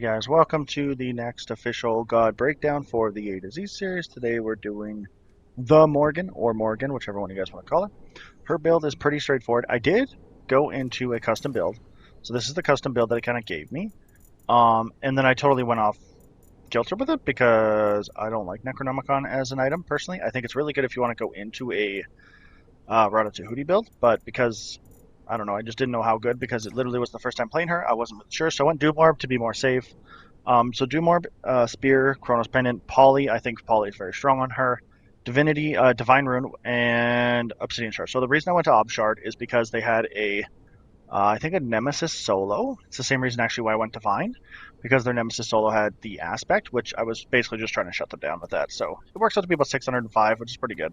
guys, welcome to the next official God breakdown for the A to Z series. Today we're doing the Morrigan, or Morrigan, whichever one you guys want to call it. Her build is pretty straightforward. I did go into a custom build. So this is the custom build that it kind of gave me. And then I totally went off kilter with it because I don't like Necronomicon as an item, personally. I think it's really good if you want to go into a Ratatouille build, but because I don't know, I just didn't know how good because it literally was the first time playing her. I wasn't really sure, so I went Doom Orb to be more safe. So Doom Orb, Spear, Chronos Pendant, Poly. I think Poly is very strong on her. Divinity, Divine Rune, and Obsidian Shard. So the reason I went to Ob Shard is because they had I think a Nemesis solo. It's the same reason actually why I went Divine, because their Nemesis solo had the Aspect, which I was basically just trying to shut them down with that. So it works out to be about 605, which is pretty good.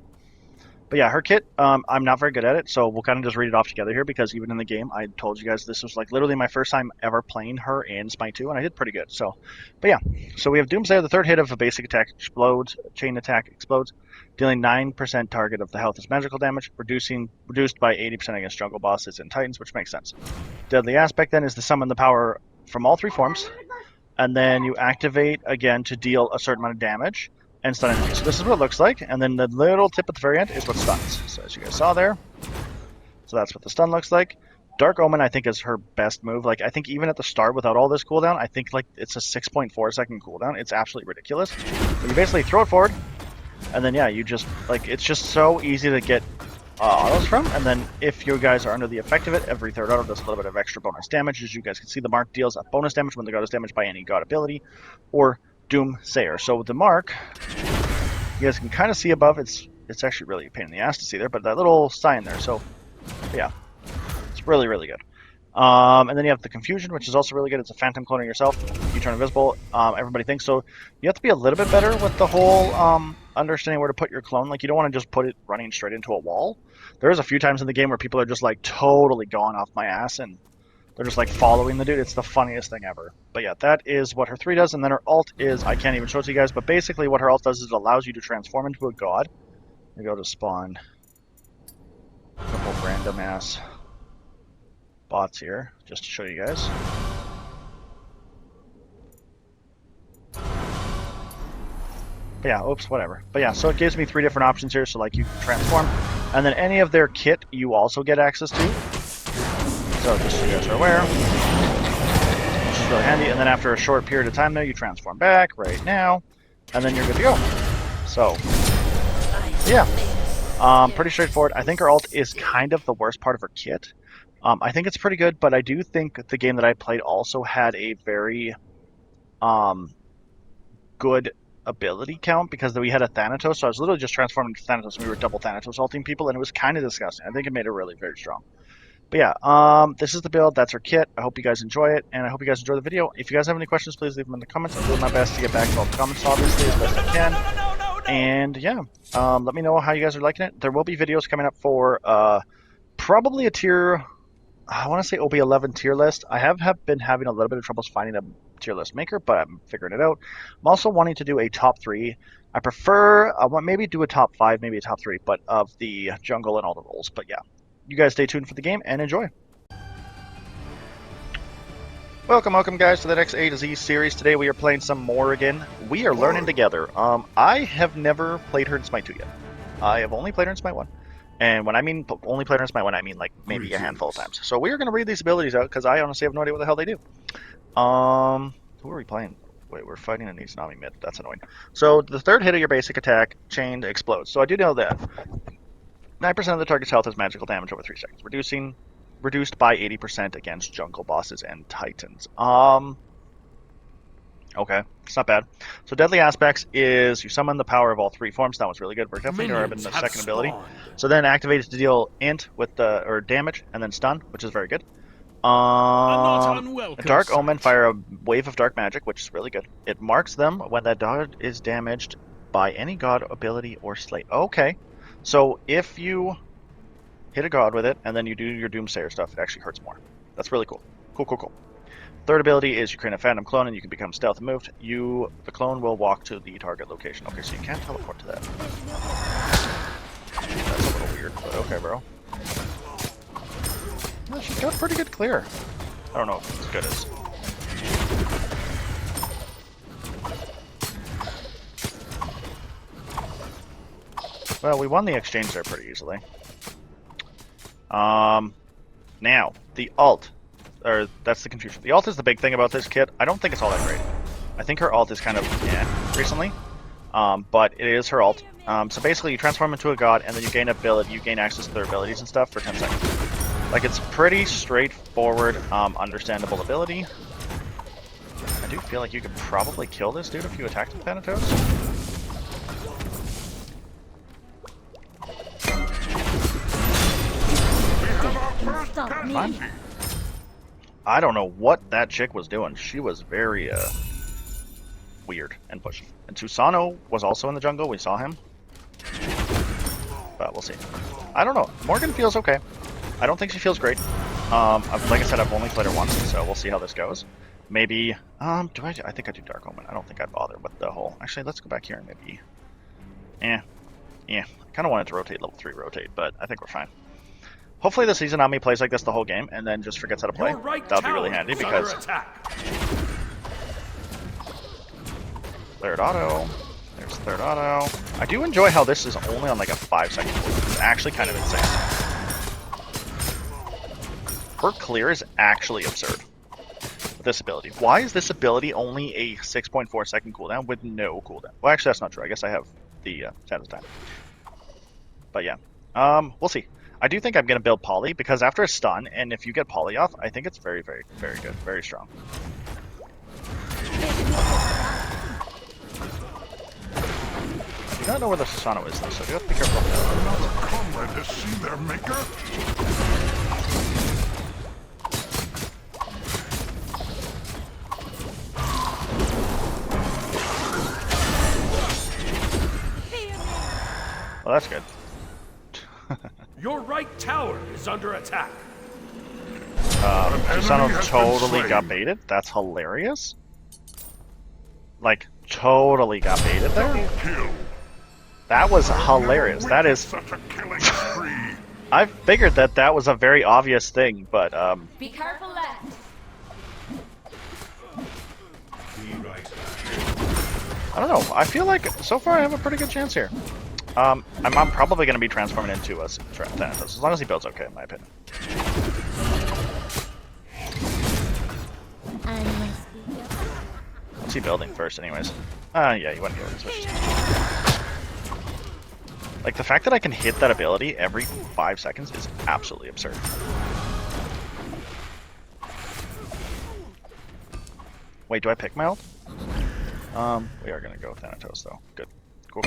But yeah, her kit, I'm not very good at it, so we'll kind of just read it off together here because even in the game, I told you guys this was like literally my first time ever playing her in Smite 2, and I did pretty good. So, but yeah, so we have Doomsayer. The third hit of a basic attack explodes, chain attack explodes, dealing 9% target of the health as magical damage, reduced by 80% against jungle bosses and titans, which makes sense. Deadly Aspect then is to summon the power from all three forms, and then you activate again to deal a certain amount of damage and stun enemies. So this is what it looks like, and then the little tip at the very end is what stuns. So as you guys saw there, so that's what the stun looks like. Dark Omen, I think, is her best move. Like, I think even at the start, without all this cooldown, I think like it's a 6.4 second cooldown. It's absolutely ridiculous. But you basically throw it forward, and then yeah, you just like it's just so easy to get autos from. And then if you guys are under the effect of it, every third auto does a little bit of extra bonus damage. As you guys can see, the mark deals a bonus damage when the god is damaged by any god ability or Doomsayer. So with the mark, you guys can kind of see above. It's actually really a pain in the ass to see there, but that little sign there. So yeah, it's really, really good. And then you have the Confusion, which is also really good. It's a phantom clone of yourself. You turn invisible. Everybody thinks so. You have to be a little bit better with the whole understanding where to put your clone. Like, you don't want to just put it running straight into a wall. There's a few times in the game where people are just like totally gone off my ass and they're just like following the dude. It's the funniest thing ever. But yeah, that is what her 3 does. And then her ult is, I can't even show it to you guys, but basically what her ult does is it allows you to transform into a god. You go to spawn a couple of random ass bots here, just to show you guys. But yeah, oops, whatever. But yeah, so it gives me 3 different options here. So like you can transform, and then any of their kit you also get access to. So just so you guys are aware, which is really handy. And then after a short period of time there, you transform back right now, and then you're good to go. So yeah, pretty straightforward. I think her ult is kind of the worst part of her kit. I think it's pretty good, but I do think the game that I played also had a very good ability count because we had a Thanatos, so I was literally just transforming into Thanatos and we were double Thanatos ulting people, and it was kind of disgusting. I think it made it really very strong. But yeah, this is the build. That's her kit. I hope you guys enjoy it, and I hope you guys enjoy the video. If you guys have any questions, please leave them in the comments. I'm doing my best to get back to all the comments, obviously, as best I can. And yeah, let me know how you guys are liking it. There will be videos coming up for probably a tier, I want to say OB11 tier list. I have been having a little bit of troubles finding a tier list maker, but I'm figuring it out. I'm also wanting to do a top 3. I prefer, I want maybe do a top 5, maybe a top 3, but of the jungle and all the roles. But yeah, you guys stay tuned for the game and enjoy. Welcome guys to the next A to Z series. Today we are playing some Morrigan. We are learning together. I have never played her in Smite 2 yet. I have only played her in Smite 1. And when I mean only played her in Smite 1, I mean like maybe a handful of times. So we are going to read these abilities out because I honestly have no idea what the hell they do. Who are we playing? Wait, we're fighting an Izanami mid. That's annoying. So the third hit of your basic attack, chained, explodes. So I do know that 9% of the target's health is magical damage over 3 seconds, reduced by 80% against jungle bosses and titans. Okay, it's not bad. So Deadly Aspects is you summon the power of all 3 forms. That one's really good. We're definitely going to in the second ability. So then activates to deal int with the damage and then stun, which is very good. Dark Omen, fire a wave of dark magic, which is really good. It marks them when that god is damaged by any god ability or slate. Okay, so if you hit a god with it and then you do your Doomsayer stuff, it actually hurts more. That's really cool. Cool. Third ability is you create a phantom clone and you can become stealth moved. The clone will walk to the target location. Okay, so you can't teleport to that. That's a little weird, but okay, bro. Well, she's got pretty good clear. I don't know if it's as good as Well, we won the exchange there pretty easily. Now, the ult. Or, that's the confusion. The ult is the big thing about this kit. I don't think it's all that great. I think her ult is kind of, recently. But it is her ult. So basically, you transform into a god, and then you gain ability. You gain access to their abilities and stuff for 10 seconds. Like, it's pretty straightforward, understandable ability. I do feel like you could probably kill this dude if you attacked with Thanatos. Fine. I don't know what that chick was doing. She was very, weird and pushy. And Susano was also in the jungle. We saw him. But we'll see. I don't know. Morrigan feels okay. I don't think she feels great. Like I said, I've only played her once, so we'll see how this goes. Maybe, I think I do Dark Omen. I don't think I'd bother with the whole... Actually, let's go back here and maybe... Yeah. I kind of wanted to rotate level 3 rotate, but I think we're fine. Hopefully the season Ami plays like this the whole game, and then just forgets how to play. That would be really handy, because... Third auto. There's third auto. I do enjoy how this is only on like a 5-second cooldown. It's actually kind of insane. Her clear is actually absurd. This ability. Why is this ability only a 6.4 second cooldown with no cooldown? Well, actually, that's not true. I guess I have the Santa's time. But yeah, we'll see. I do think I'm going to build Poly because after a stun, and if you get Poly off, I think it's very, very, very good. Very strong. I do not know where the Susano is though, so I do have to be careful. Another comrade has seen their maker. Well, that's good. Your right tower is under attack. Susano totally got baited. That's hilarious. Like, totally got baited there. That was hilarious. That is... Such a killing spree. I figured that was a very obvious thing, but, Be careful left. I don't know. I feel like, so far, I have a pretty good chance here. I'm probably going to be transforming into a Thanatos, as long as he builds okay, in my opinion. What's he building first, anyways? Yeah, you want to go with switches. Like, the fact that I can hit that ability every 5 seconds is absolutely absurd. Wait, do I pick my ult? We are going to go Thanatos, though. Good. Cool.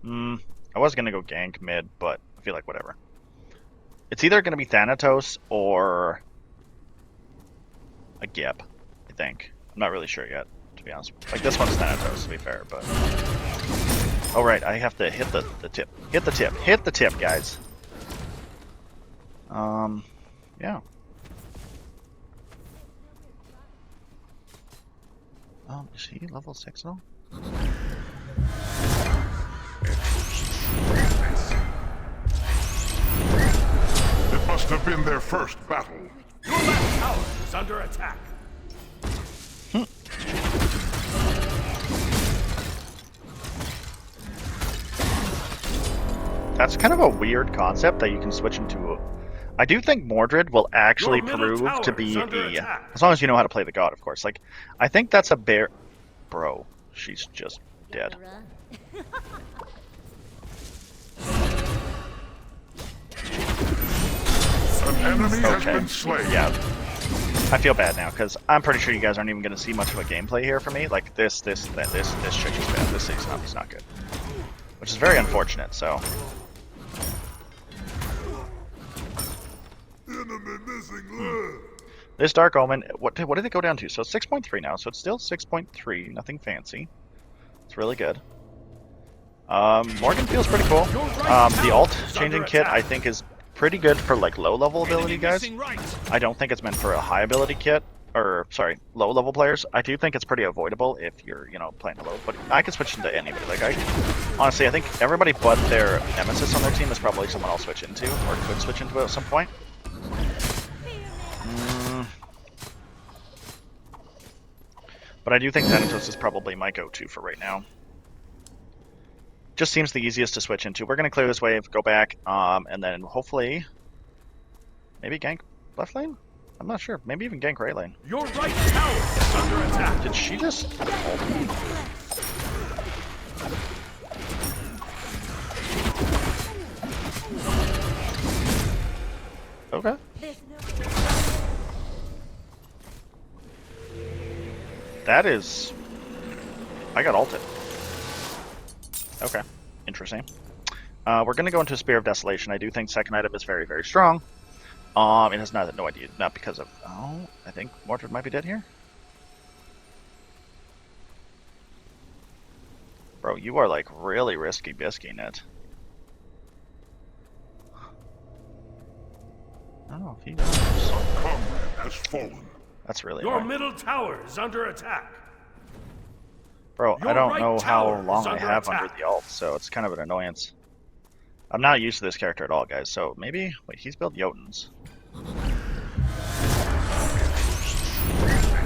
I was going to go gank mid, but I feel like whatever. It's either going to be Thanatos or a Gip, I think. I'm not really sure yet, to be honest. Like, this one's Thanatos, to be fair, but... Oh, right, I have to hit the tip. Hit the tip. Hit the tip, guys. Yeah. Is he level 6 though? It must have been their first battle. Your left tower is under attack. That's kind of a weird concept that you can switch into. I do think Mordred will actually prove to be as long as you know how to play the god, of course. Like, I think that's a bear. Bro, she's just dead. An enemy has been slain. Yeah. I feel bad now because I'm pretty sure you guys aren't even going to see much of a gameplay here for me. Like this chick is bad. This season is not good, which is very unfortunate. So. Enemy missing This Dark Omen, what did it go down to? So it's 6.3 now, so it's still 6.3, nothing fancy. It's really good. Morrigan feels pretty cool. The ult changing kit I think is pretty good for like low level ability guys. I don't think it's meant for a high ability kit, or sorry, low level players. I do think it's pretty avoidable if you're, you know, playing low, but I could switch into anybody. Like honestly, I think everybody but their nemesis on their team is probably someone I'll switch into, or could switch into at some point. But I do think Thanatos is probably my go-to for right now. Just seems the easiest to switch into. We're going to clear this wave, go back, and then hopefully maybe gank left lane? I'm not sure. Maybe even gank right lane. Your right tower is under attack. Did she just... Okay. That is... I got ulted. Okay. Interesting. We're going to go into Spear of Desolation. I do think second item is very, very strong. It has no idea, not because of... Oh, I think Mordred might be dead here. Bro, you are like really risking it. Oh, he knows. Some comrade has fallen. That's really Your annoying. middle tower is under attack. Bro, I Your don't right know how tower long is I under have attack. under the ult, so it's kind of an annoyance. I'm not used to this character at all, guys, so maybe... Wait, he's built Jotuns.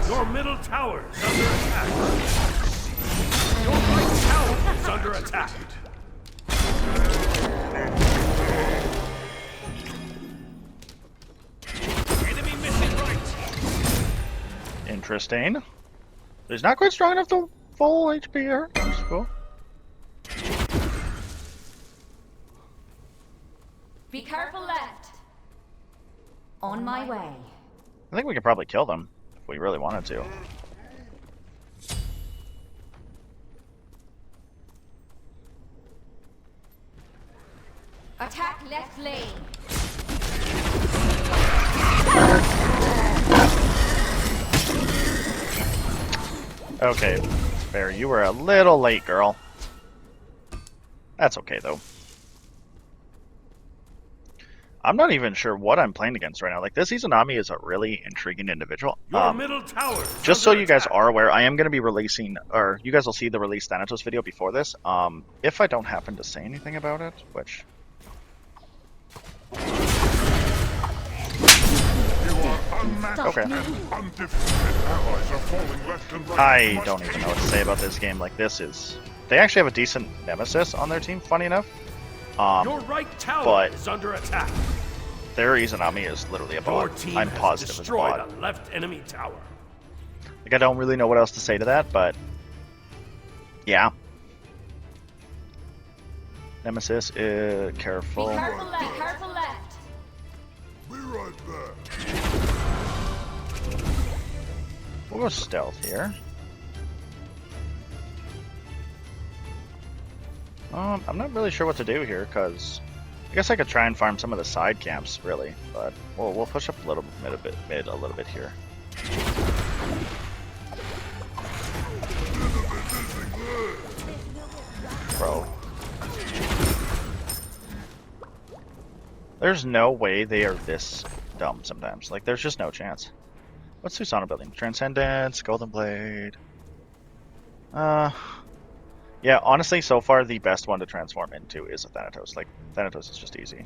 Your middle tower is under attack. Your right tower is under attack. Enemy missing right. Interesting. He's not quite strong enough to full HP here. That's cool. Be careful left. On my way. I think we could probably kill them if we really wanted to. Attack left lane. Okay, Barry, you were a little late, girl. That's okay, though. I'm not even sure what I'm playing against right now. Like, this Izanami is a really intriguing individual. Your middle tower. is Just so under you guys attack. are aware, I am going to be releasing, or you guys will see the release Thanatos video before this. If I don't happen to say anything about it, which... You are unmatched Okay. and undefeated. Allies are falling left and right. I Must don't even be- know what to say about this game. Like, this is... They actually have a decent nemesis on their team, funny enough. Your right tower but- is under attack. Their Izanami is literally a Your bot. team I'm has positive it's a destroyed bot. a left enemy tower. Like, I don't really know what else to say to that, but... Yeah. Nemesis, Be careful. careful left. Be careful left. Be right back. We'll go stealth here. I'm not really sure what to do here, because I guess I could try and farm some of the side camps, really, but we'll push up a little mid a little bit here. Bro. There's no way they are this dumb sometimes. Like, there's just no chance. What's Susana building? Transcendence, Golden Blade. Yeah, honestly, so far the best one to transform into is a Thanatos. Like, Thanatos is just easy.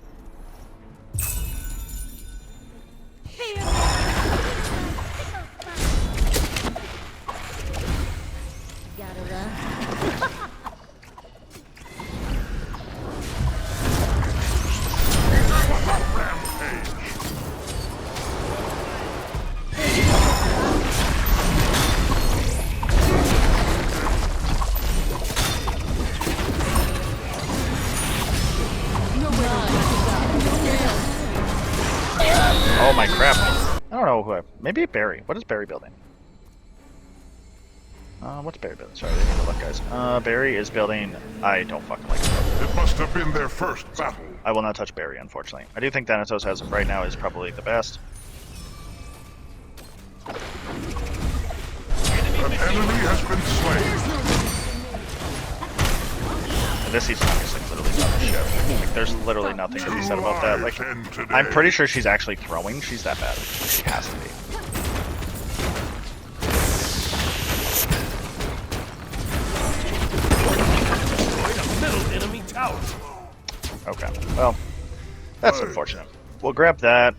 Gotta run. Oh my crap. I don't know who maybe Barry. What is Barry building? What's Barry building? Sorry, I didn't even look, guys. Barry is building... I don't fucking like it. It must have been their first battle. I will not touch Barry, unfortunately. I do think Thanatos, as of right now, is probably the best. An enemy has been slain. And this season is like literally not a shit. Like, there's literally nothing to be said about that. Like, I'm pretty sure she's actually throwing. She's that bad. She has to be. Middle enemy tower. Okay. Well, that's unfortunate. We'll grab that.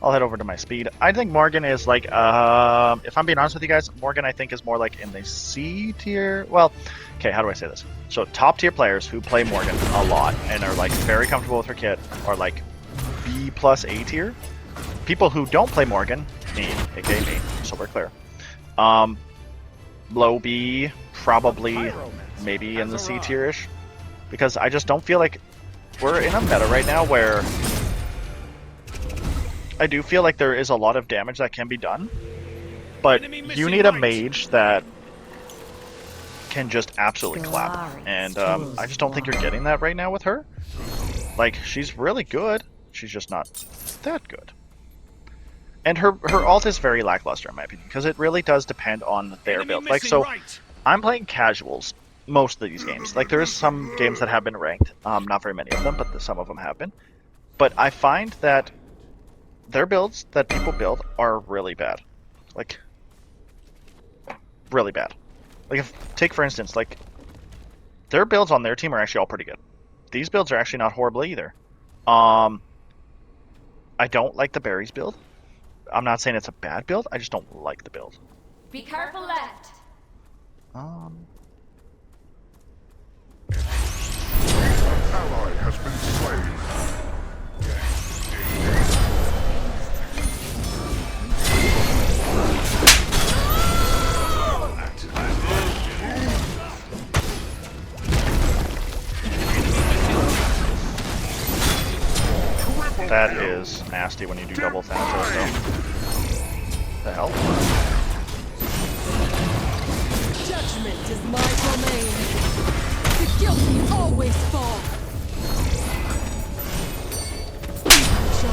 I'll head over to my speed. I think Morgan is like, if I'm being honest with you guys, Morgan I think is more like in the C tier. Well, okay, how do I say this? So top tier players who play Morgan a lot and are like very comfortable with her kit are like B plus A tier. People who don't play Morgan, me, aka me, so we're clear. Low B, probably maybe in the C tier-ish. Because I just don't feel like we're in a meta right now where I do feel like there is a lot of damage that can be done, but you need a mage that can just absolutely clap, and I just don't think you're getting that right now with her. Like, she's really good, she's just not that good. And her ult is very lackluster in my opinion, because it really does depend on their build. Like, so I'm playing casuals most of these games. Like, there is some games that have been ranked, not very many of them, but some of them have been. But I find that their builds that people build are really bad. Like, really bad. Like, take for instance, like, their builds on their team are actually all pretty good. These builds are actually not horrible either. I don't like the berries build. I'm not saying it's a bad build, I just don't like the build. Be careful left. Ally has been slain. That is nasty when you do double Thanatos, though. The hell? Judgment is my domain. The guilty always fall.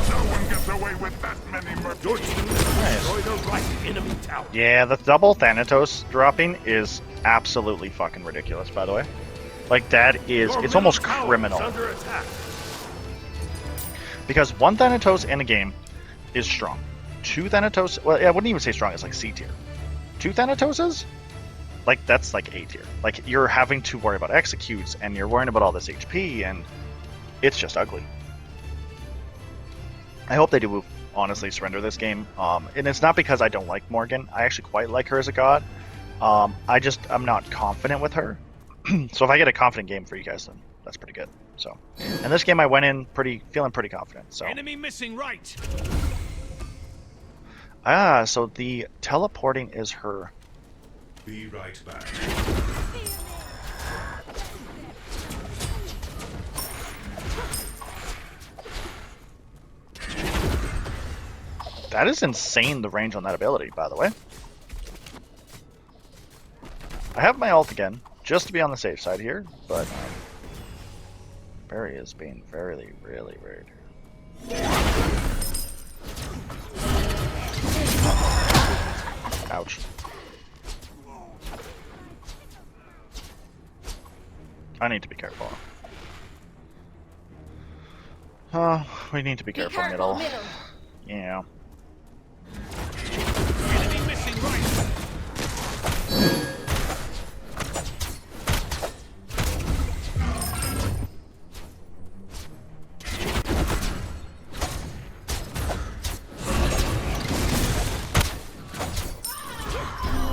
No one gets away with that many murders. Your team has destroyed the right enemy tower. Yeah, the double Thanatos dropping is absolutely fucking ridiculous, by the way. Like, that is, Your it's almost middle tower is criminal. under attack. Because one Thanatos in a game is strong. Two Thanatos, well, I wouldn't even say strong, it's like C tier. Two Thanatoses? Like, that's like A tier. Like, you're having to worry about executes, and you're worrying about all this HP, and it's just ugly. I hope they do honestly surrender this game. And it's not because I don't like Morgan. I actually quite like her as a god. I'm not confident with her. So if I get a confident game for you guys, then that's pretty good. So, and this game I went in feeling pretty confident. So, Enemy missing right. so the teleporting is her. Be right back. That is insane, the range on that ability, by the way. I have my ult again, just to be on the safe side here, but Barry is being really rude. Ouch. I need to be careful. We need to be careful, middle. Yeah. Enemy missing right.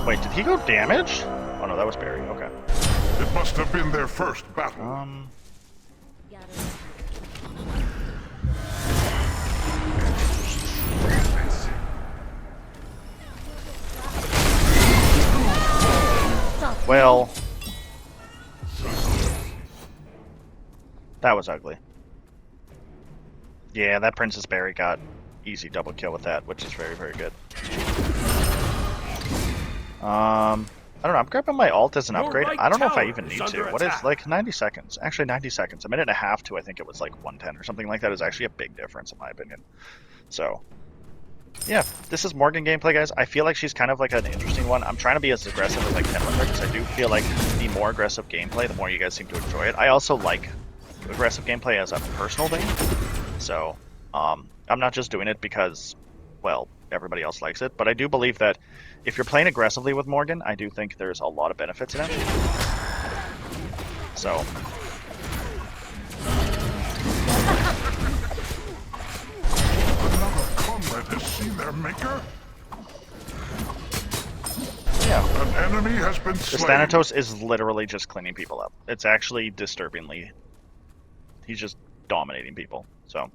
Wait, did he go damage? Oh no, that was Barry. Okay. It must have been their first battle. Well, that was ugly. Yeah, that Princess Barry got easy double kill with that, which is very good. I don't know, I'm grabbing my ult as an upgrade. I don't know if I even need to. What is, like, 90 seconds? Actually, 90 seconds. A minute and a half to, I think it was like 110 or something like that, is actually a big difference in my opinion. So, yeah, this is Morgan gameplay, guys. I feel like she's kind of like an interesting one. I'm trying to be as aggressive as I can with her, because I do feel like the more aggressive gameplay, the more you guys seem to enjoy it. I also like aggressive gameplay as a personal thing. So, I'm not just doing it because, well, everybody else likes it, but I do believe that if you're playing aggressively with Morgan, I do think there's a lot of benefits in it. So, Another that has seen their maker? Yeah. An enemy has been This slain. Thanatos is literally just cleaning people up. It's actually disturbingly. He's just dominating people. So,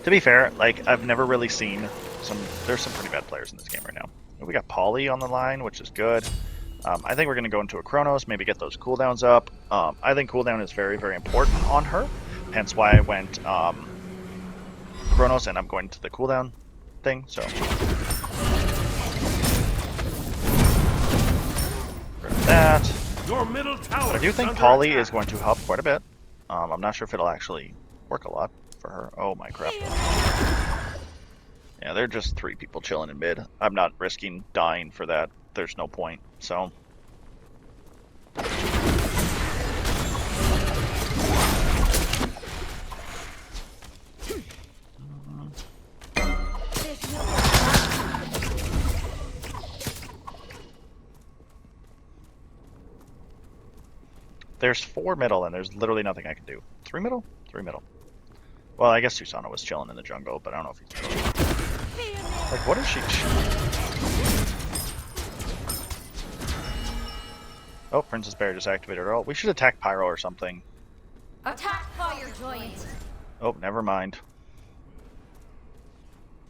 to be fair, like I've never really seen some. There's some pretty bad players in this game right now. We got Polly on the line, which is good. I think we're going to go into a Chronos, maybe get those cooldowns up. I think cooldown is very, very important on her. Hence why I went Chronos, and I'm going to the cooldown thing. So. That. Your middle tower. But I do think Polly is going to help quite a bit. I'm not sure if it'll actually work a lot for her. Oh my crap. Yeah, they're just 3 people chilling in mid. I'm not risking dying for that. There's no point. So. There's 4 middle, and there's literally nothing I can do. 3 middle? 3 middle. Well, I guess Susano was chilling in the jungle, but I don't know if he's middle. Like, what is she? Oh, Princess Bear just activated her ult. We should attack Pyro or something. Attack fire giant. Oh, never mind.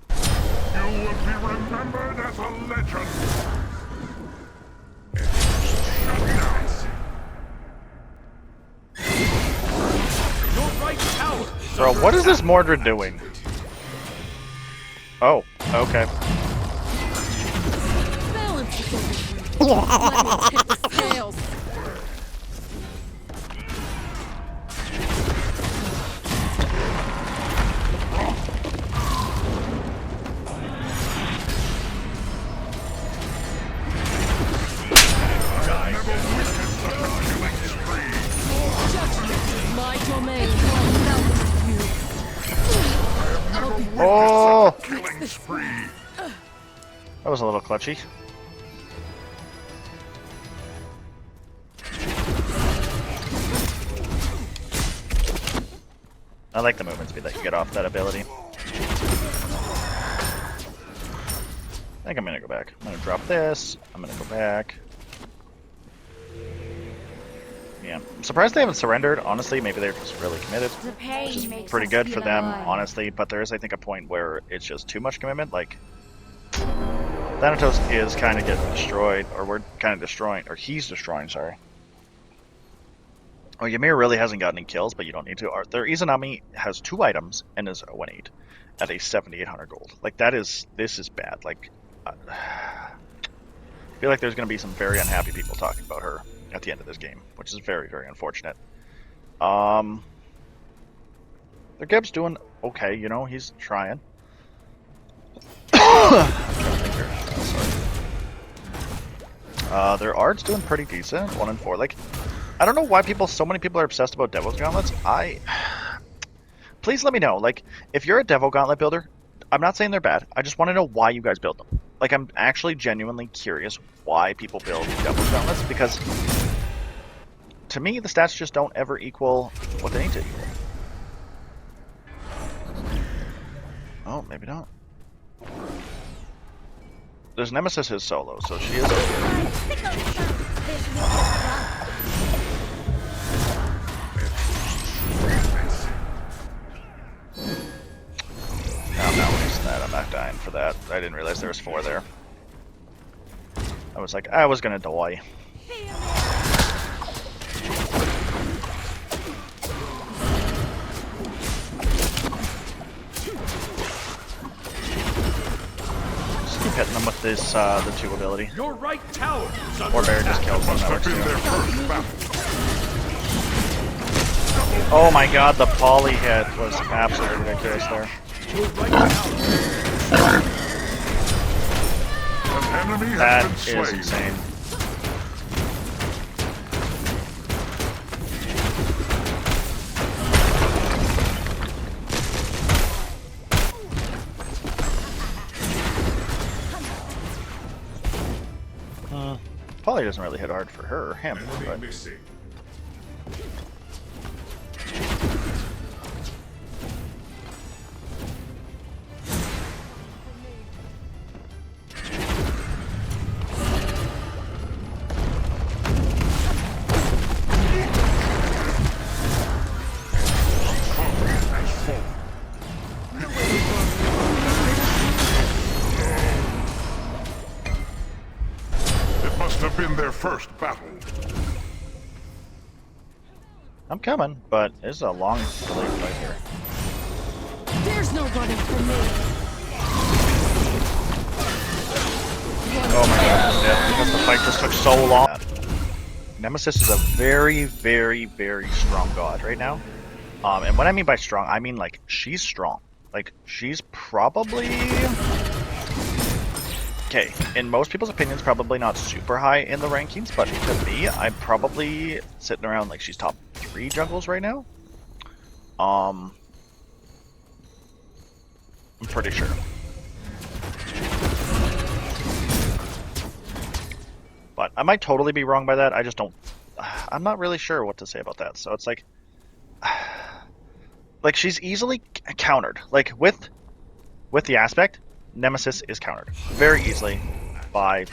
You will be remembered as a legend. Shut down. Your right tower. Bro, what is this Mordred doing? Oh, okay. Balance is over here. Let me tip the scales. My domain. Oh! Killing spree. That was a little clutchy. I like the movement speed that you get off that ability. I think I'm gonna go back. I'm gonna drop this. I'm gonna go back. Yeah, I'm surprised they haven't surrendered. Honestly, maybe they're just really committed, The pain which is makes pretty us good feel for them, alive. honestly. But there is, I think, a point where it's just too much commitment. Like, Thanatos is kind of getting destroyed, or we're kind of destroying, or he's destroying, sorry. Oh, Ymir really hasn't gotten any kills, but you don't need to. Their Izanami has 2 items and is a 1-8 at a 7,800 gold. Like, this is bad. Like, I feel like there's going to be some very unhappy people talking about her at the end of this game, which is very, very unfortunate. Their Geb's doing okay, you know, he's trying. Their Ard's doing pretty decent, 1 and 4. Like, I don't know why so many people are obsessed about Devil's Gauntlets. Please let me know. Like, if you're a Devil Gauntlet builder, I'm not saying they're bad. I just want to know why you guys build them. Like, I'm actually genuinely curious why people build Devil's Gauntlets, because to me, the stats just don't ever equal what they need to equal. Oh, maybe not. There's Nemesis is solo, so she is okay. I'm not wasting that. I'm not dying for that. I didn't realize there was 4 there. I was like, I was gonna die. Just keep hitting them with this, the 2 ability. Your right tower. Is under Or Bear just attack. kills them. That Must have works been too. their first battle. Oh my god, the poly hit was absolutely ridiculous there. Your right tower. An enemy has That been is slain. insane. Poly doesn't really hit hard for her, him, but must have been their first battle. I'm coming, but it's a long delay right here. There's no running from me. Oh my god, I'm dead because the fight just took so long. Nemesis is a very, very, very strong god right now. And what I mean by strong, I mean like she's strong. Like she's probably okay. In most people's opinions, probably not super high in the rankings, but to me, I'm probably sitting around like she's top 3 jungles right now. I'm pretty sure. But I might totally be wrong by that. I just don't. I'm not really sure what to say about that. So it's like she's easily countered. Like with the aspect, Nemesis is countered very easily by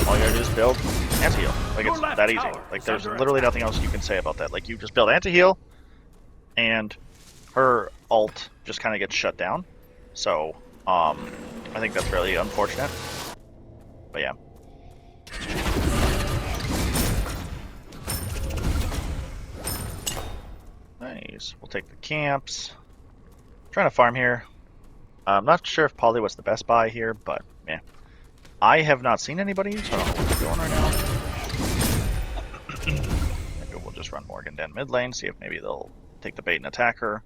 all you gotta do is build anti-heal. Like it's that easy. Like there's literally nothing else you can say about that. Like you just build anti-heal, and her ult just kind of gets shut down. So I think that's really unfortunate. But yeah. Nice. We'll take the camps. Trying to farm here. I'm not sure if Poly was the best buy here, but yeah. I have not seen anybody, so I don't know what's going right now. Maybe we'll just run Morrigan down mid lane, see if maybe they'll take the bait and attack her.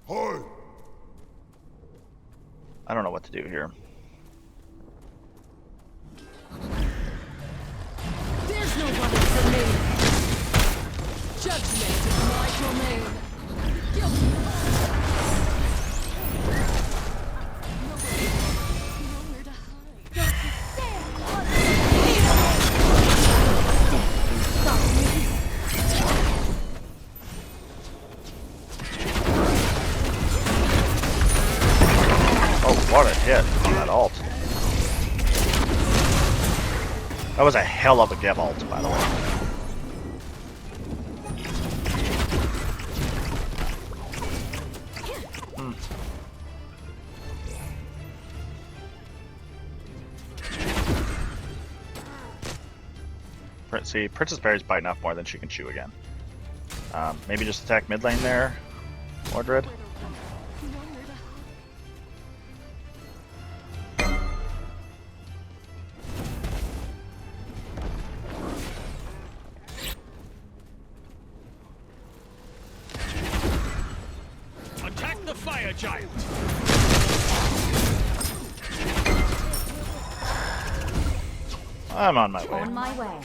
Hi. I don't know what to do here. There's no running from me. Judgment is my domain. Guilty. Nowhere to Oh, what a hit on that ult. That was a hell of a Gev ult, by the way. See, Princess Berry's biting off more than she can chew again. Maybe just attack mid lane there, Mordred. Attack the fire giant. I'm on my way. On my way.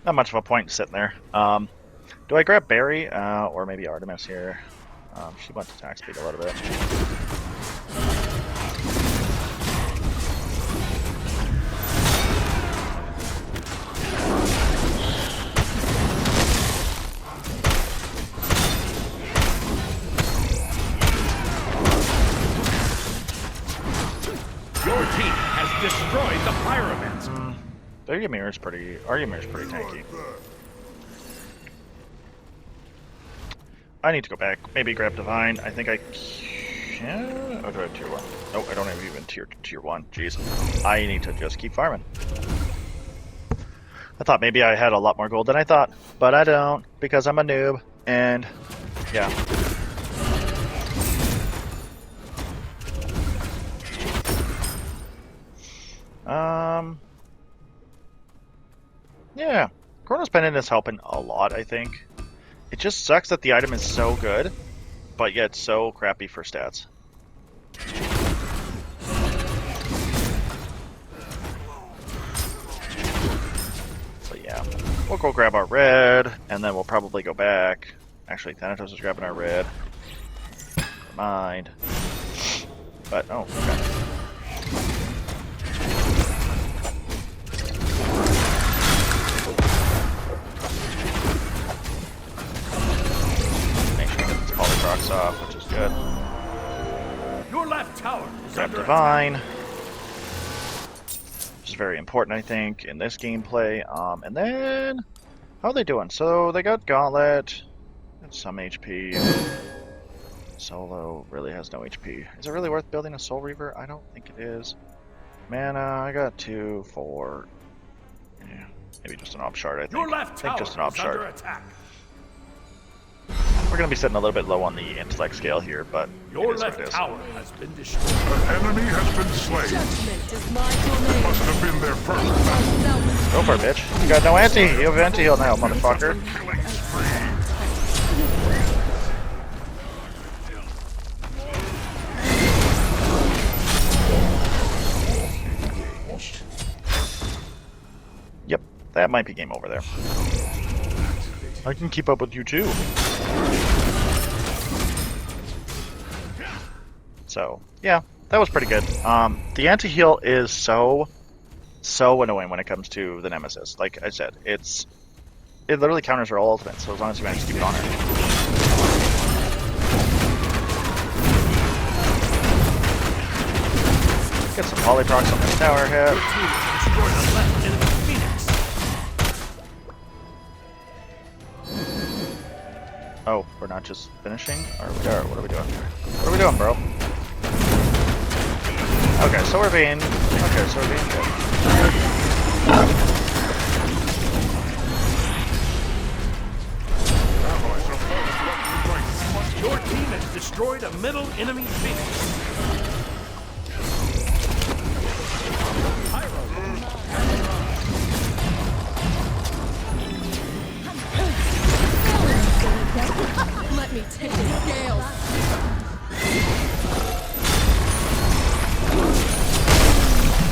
Not much of a point sitting there. Do I grab Barry or maybe Artemis here? She went to attack speed a little bit. Your team has destroyed the pyramids. Argumir's pretty tanky. I need to go back. Maybe grab Divine. I think I can. Oh, do I have tier 1? No, I don't have even tier 1. Jeez. I need to just keep farming. I thought maybe I had a lot more gold than I thought, but I don't because I'm a noob. And yeah. Yeah, Chronos Pendant is helping a lot, I think. It just sucks that the item is so good, but yet so crappy for stats. But yeah, we'll go grab our red, and then we'll probably go back. Actually, Thanatos is grabbing our red. Never mind. But, oh, okay. Rocks off, which is good. Your left tower is Grab under Divine, which is very important, I think, in this gameplay. And then, how are they doing? So they got Gauntlet, got some HP, Solo really has no HP. Is it really worth building a Soul Reaver? I don't think it is. Mana, I got 2, 4. Yeah, maybe just an Ob Shard, I think. Your left I think tower just an Ob is under Shard. attack. We're going to be sitting a little bit low on the intellect scale here, but Your it is what it left is. tower has been destroyed. An enemy has been slain. Judgment is my domain. Must have been their first battle. Go for it, bitch. You got no anti. You have anti-heal now, motherfucker. Killing spree. Yep, that might be game over there. I can keep up with you too. So, yeah, that was pretty good. The anti-heal is so annoying when it comes to the Nemesis. Like I said, it literally counters her all ultimate, so as long as you manage to keep it on her. Get some polyprocs on this tower hit. Destroy the left enemy Phoenix. Oh, we're not just finishing? Or we are? What are we doing? What are we doing, bro? Okay, so we're being good. Allies are falling left and right. Your team has destroyed a middle enemy Phoenix. Let me take the scales.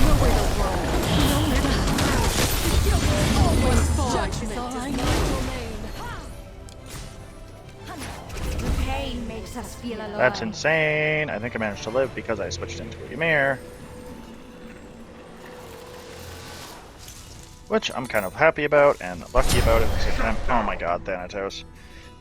Nowhere to run. Always fall. Judgment is my domain. The pain makes us feel alive. That's insane. I think I managed to live because I switched into a Ymir. Which I'm kind of happy about and lucky about at the same time. Oh my god, Thanatos.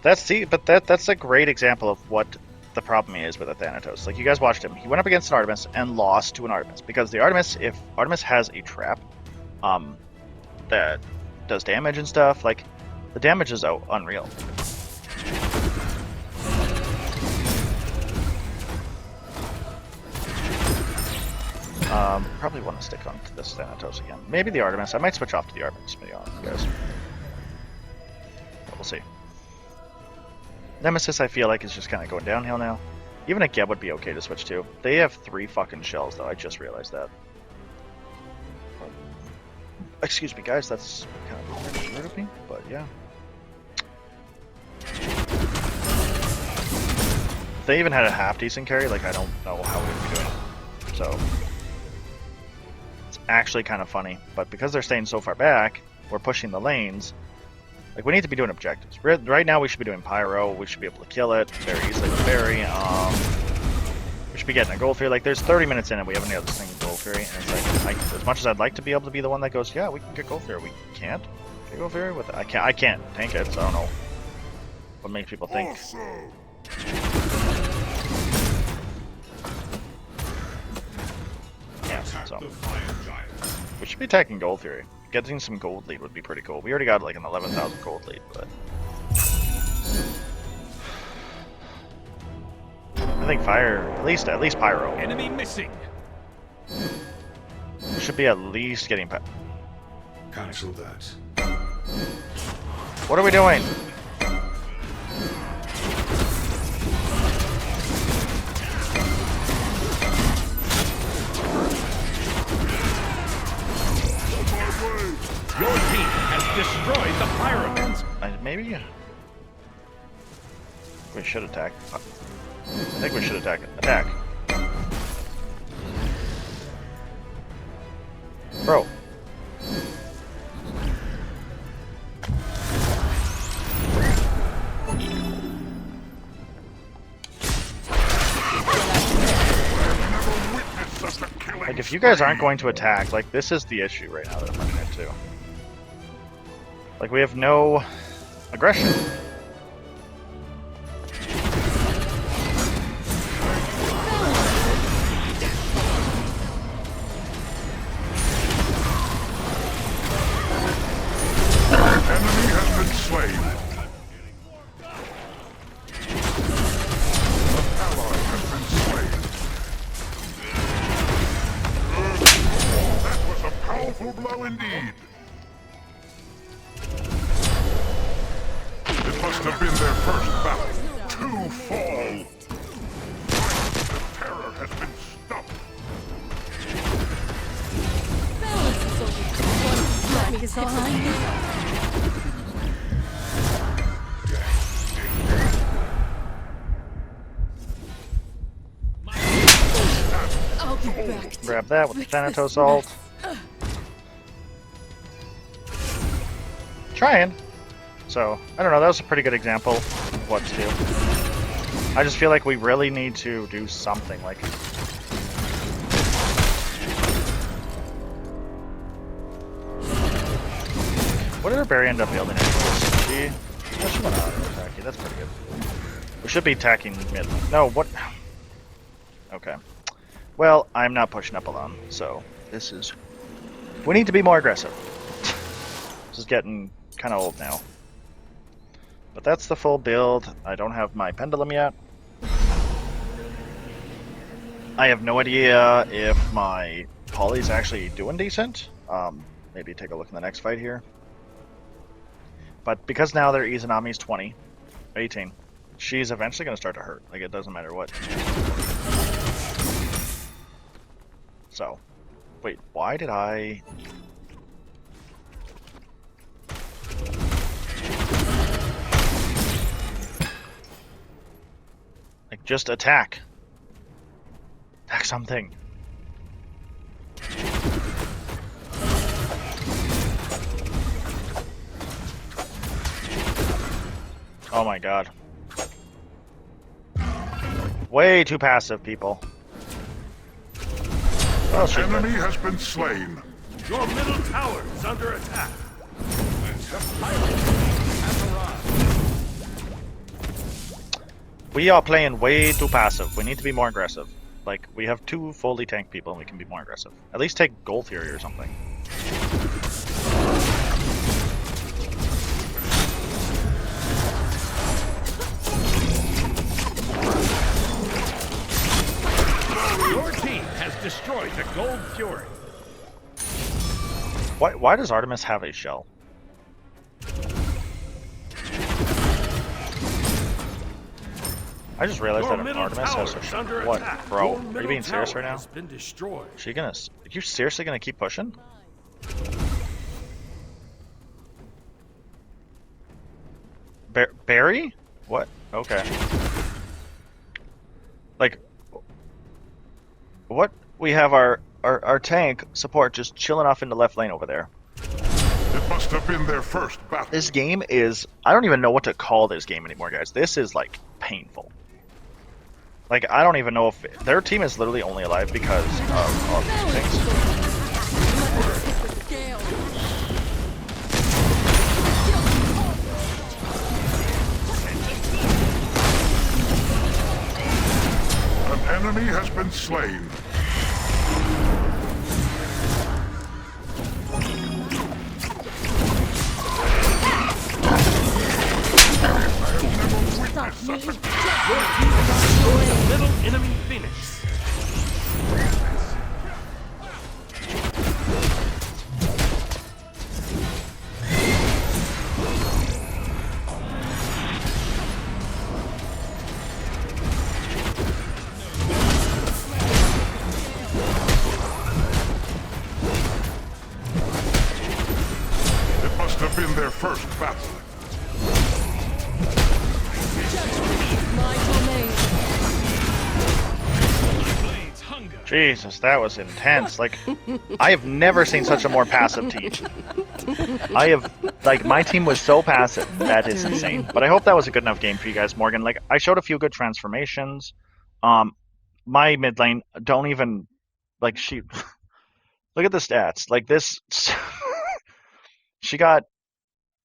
That's a great example of what the problem is with a Thanatos. Like, you guys watched him. He went up against an Artemis and lost to an Artemis. Because the Artemis, if Artemis has a trap that does damage and stuff, like, the damage is unreal. Probably want to stick on to this Thanatos again. Maybe the Artemis. I might switch off to the Artemis, to be honest, guys. But we'll see. Nemesis, I feel like, is just kind of going downhill now. Even a Geb would be okay to switch to. They have 3 fucking shells, though. I just realized that. Excuse me, guys. That's kind of rude of me, but yeah. If they even had a half-decent carry, like, I don't know how we would be doing it. So, it's actually kind of funny. But because they're staying so far back, we're pushing the lanes. Like, we need to be doing objectives. Right now, we should be doing Pyro. We should be able to kill it very easily with Barry. We should be getting a Gold Fury. Like, there's 30 minutes in and we haven't nailed this thing with Gold Fury. And it's like, as much as I'd like to be able to be the one that goes, yeah, we can get Gold Fury. We can't get Gold Fury with it. I can't tank it, so I don't know what makes people think. Awesome. Yeah, so we should be attacking Gold Fury. Getting some gold lead would be pretty cool. We already got like an 11,000 gold lead, but I think fire, at least Pyro. Enemy missing. Should be at least getting Cancel that. What are we doing? Your team has destroyed the pyramids. Maybe we should attack. I think we should attack. Attack, bro. Like, if you guys aren't going to attack, like, this is the issue right now that I'm running into. Like, we have no aggression. Enemy has been slain. powerful blow indeed. It must have been their first battle. To fall. The terror has been stopped. Balance is over. Let me behind you. I'll be back. Grab that with the Thanatos ult. Trying. So, I don't know, that was a pretty good example of what to do. I just feel like we really need to do something, like... What did our Barry end up building anyways? She went out and attacking, that's pretty good. We should be attacking mid. No, what? Okay. Well, I'm not pushing up alone, so this is... We need to be more aggressive. This is getting kind of old now. But that's the full build. I don't have my pendulum yet. I have no idea if my Polly's actually doing decent. Maybe take a look in the next fight here. But because now their Izanami's 20, 18, she's eventually going to start to hurt. Like, it doesn't matter what. So, wait, why did I... Like, just attack. Attack something. Oh my god. Way too passive, people. Well, the enemy has been slain. Your middle tower is under attack. We are playing way too passive. We need to be more aggressive. Like, we have 2 fully tanked people and we can be more aggressive. At least take Gold Fury or something. Your team has destroyed the Gold Fury. Why does Artemis have a shell? I just realized Your that middle Artemis has tower a is shell. under What, attack. bro? Your Are you middle being serious tower right now? has been destroyed. Are you seriously gonna keep pushing? Barry? What? Okay. Like, what? We have our tank support just chilling off in the left lane over there. It must have been their first battle. This game is... I don't even know what to call this game anymore, guys. This is, like, painful. Like, I don't even know if... Their team is literally only alive because of things. An enemy has been slain. Stop me. Your team has destroyed the middle enemy Phoenix. It must have been their first battle. My domain. Jesus, that was intense. Like, I have never seen such a more passive team. I have, like, my team was so passive. That is insane. But I hope that was a good enough game for you guys, Morgan. Like, I showed a few good transformations. My mid lane, don't even, like, she, look at the stats. Like, this, she got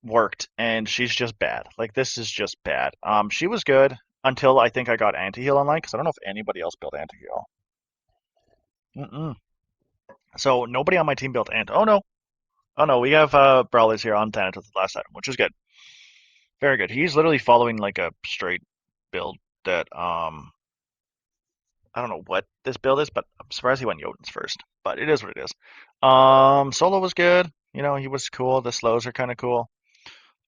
worked, and she's just bad. Like, this is just bad. She was good until I think I got anti-heal online, because I don't know if anybody else built anti-heal. So nobody on my team built ant. Oh no, we have Brawlers here on Thanatos with the last item, which is good. Very good. He's literally following like a straight build that I don't know what this build is, but I'm surprised he went Jotun's first. But it is what it is. Solo was good. You know, he was cool. The slows are kind of cool.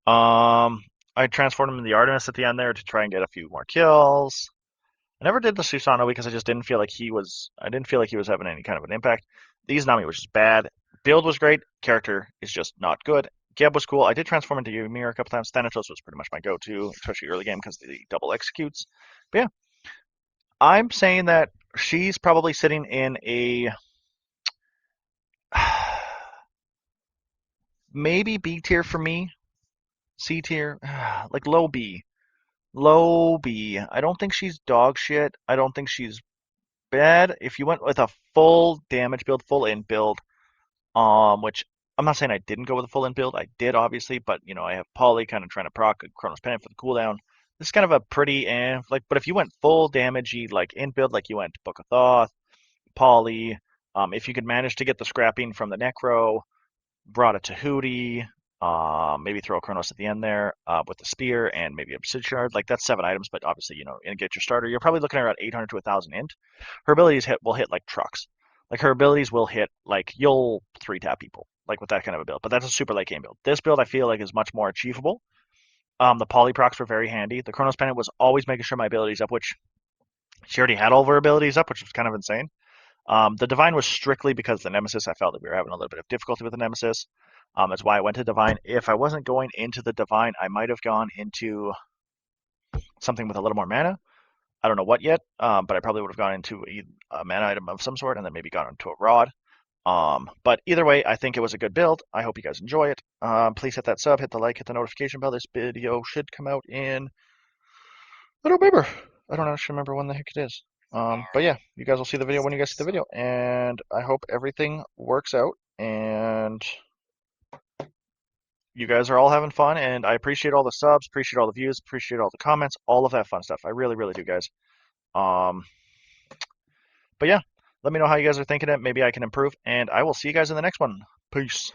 I transformed him into the Artemis at the end there to try and get a few more kills. I never did the Susanoo because I just didn't feel like he was. I didn't feel like he was having any kind of an impact. The Izanami was just bad. Build was great. Character is just not good. Geb was cool. I did transform into Ymir a couple times. Thanatos was pretty much my go-to, especially early game because the double executes. But yeah, I'm saying that she's probably sitting in a maybe B tier for me, C tier, like low B. Low B. I don't think she's dog shit. I don't think she's bad. If you went with a full damage build, full in build, which I'm not saying I didn't go with a full in build. I did obviously, but you know I have Polly kind of trying to proc Chronos Pennant for the cooldown. This is kind of a pretty like, but if you went full damagey like in build, like you went Book of Thoth, Polly, if you could manage to get the scrapping from the Necro, brought it to Hootie. Maybe throw a Chronos at the end there with the spear and maybe a Obsidian Shard. Like that's 7 items, but obviously and get your starter. You're probably looking at around 800 to 1,000 int. Her abilities will hit like trucks. Like her abilities will hit like you'll 3-tap people like with that kind of a build. But that's a super late game build. This build I feel like is much more achievable. The poly procs were very handy. The Chronos Pennant was always making sure my abilities up, which she already had all of her abilities up, which was kind of insane. The Divine was strictly because of the Nemesis. I felt that we were having a little bit of difficulty with the Nemesis. That's why I went to Divine. If I wasn't going into the Divine, I might have gone into something with a little more mana. I don't know what yet, but I probably would have gone into a mana item of some sort and then maybe gone into a Rod. But either way, I think it was a good build. I hope you guys enjoy it. Please hit that sub, hit the like, hit the notification bell. This video should come out in, I don't remember. I don't actually remember when the heck it is. But yeah, you guys will see the video when you guys see the video. And I hope everything works out. And you guys are all having fun. And I appreciate all the subs, appreciate all the views, appreciate all the comments, all of that fun stuff. I really, really do, guys. Um, but yeah, let me know how you guys are thinking it. Maybe I can improve. And I will see you guys in the next one. Peace.